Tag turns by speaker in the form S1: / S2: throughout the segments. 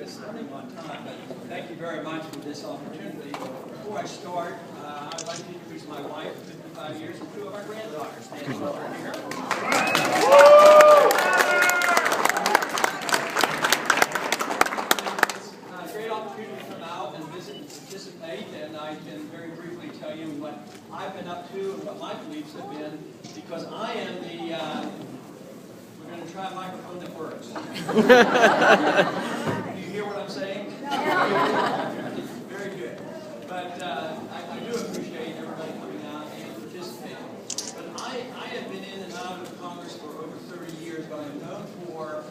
S1: this running on time, but thank you very much for this opportunity. Before I start, I'd like to introduce my wife of 55 years and two of our granddaughters. Stand over here. It's a great opportunity to come out and visit and participate, and I can very briefly tell you what I've been up to and what my beliefs have been, because I am the we're going to try a microphone that works. Do you hear what I'm saying? Very good. But I do appreciate everybody coming out and participating. But I have been in and out of Congress for over 30 years, but I'm known for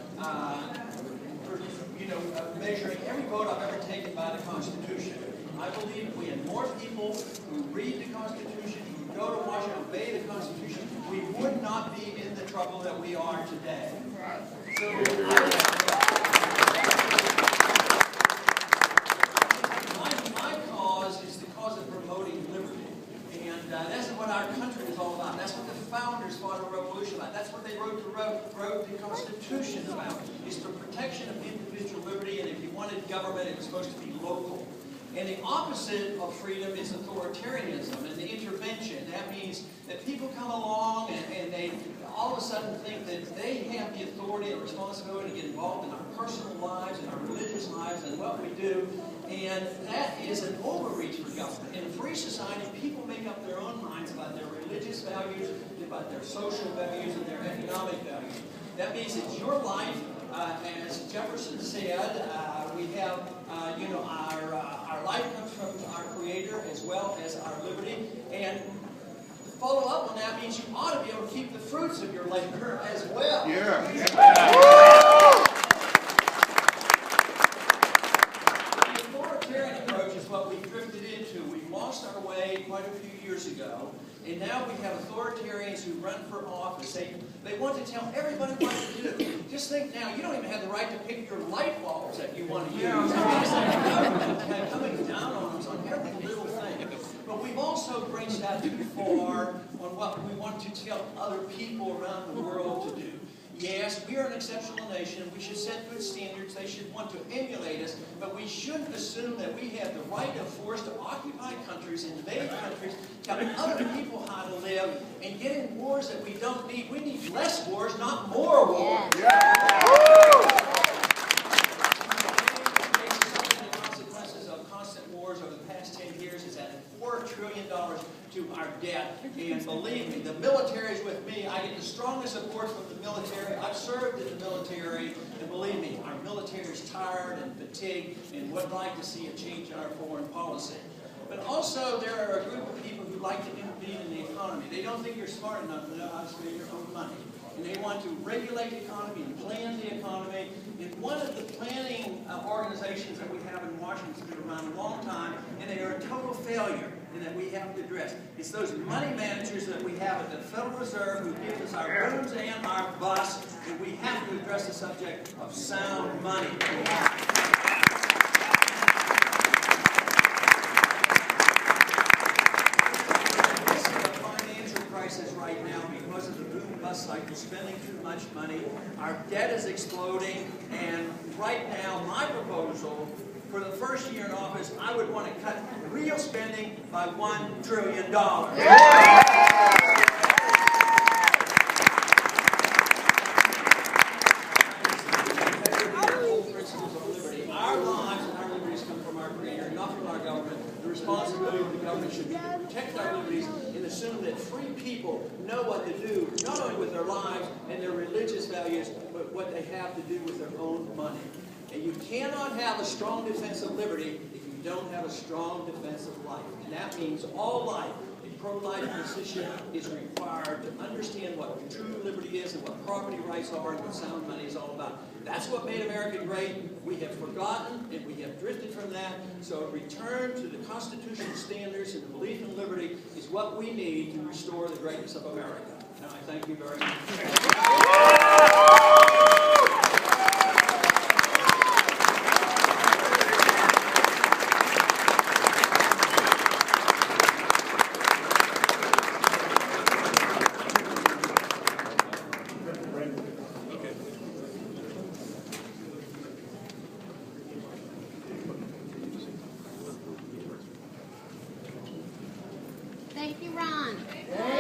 S1: measuring every vote I've ever taken by the Constitution. I believe if we had more people who read the Constitution, who go to Washington, obey the Constitution, we would not be in the trouble that we are today. So, my cause is the cause of promoting liberty. And that's what our country is all about. That's what the founders fought a revolution about. That's what they wrote the Constitution about. It's the protection of individual liberty, and if you wanted government, it was supposed to be local. And the opposite of freedom is authoritarianism and the intervention. That means that people come along and they all of a sudden think that they have the authority and responsibility to get involved in our personal lives and our religious lives and what we do. And that is an overreach for government. In a free society, people make up their own minds about their religious values, about their social values, and their economic values. That means it's your life. As Jefferson said, we have, our life comes from our Creator as well as our liberty. And to follow up on that means you ought to be able to keep the fruits of your labor as well.
S2: Yeah.
S1: The authoritarian approach is what we've drifted into. We've lost our way quite a few years ago. And now we have authoritarians who run for office. They want to tell everybody what to do. Just think now, you don't even have the right to pick your light bulbs that you want to use. It's like the government coming down on us on every little thing. But we've also branched out too far on what we want to tell other people around the world to do. Yes, we are an exceptional nation. We should set good standards. They should want to emulate us. But we shouldn't assume that we have the right of force to occupy countries, invade countries, tell other people how to live, and get in wars that we don't need. We need less wars, not more wars. Yeah. The consequences of constant wars over the past 10 years is added $4 trillion to our debt. And believe me, the military is with me. I get the strongest support from the military. I've served in the military, and believe me, our military is tired and fatigued and would like to see a change in our foreign policy. But also, there are a group of people who like to intervene in the economy. They don't think you're smart enough to know how to spend your own money. And they want to regulate the economy and plan the economy. And one of the planning organizations that we have in Washington has been around a long time, and they are a total failure, and that we have to address. It's those money managers that we have at the Federal Reserve who give us our booms and our busts, and we have to address the subject of sound money. Right now, because of the boom bust cycle, spending too much money, our debt is exploding, and right now, my proposal for the first year in office, I would want to cut real spending by $1 trillion. Principles of liberty. Our lives and our liberties come from our Creator, not from our government. The responsibility of the government should be to protect our liberties and assume that free people know what to do, not only with their lives and their religious values, but what they have to do with their own money. And you cannot have a strong defense of liberty if you don't have a strong defense of life. And that means all life. A pro-life position is required to understand what true liberty is and what property rights are and what sound money is all about. That's what made America great. We have forgotten and we have drifted from that. So a return to the constitutional standards and the belief in liberty is what we need to restore the greatness of America. And I thank you very much. Amen.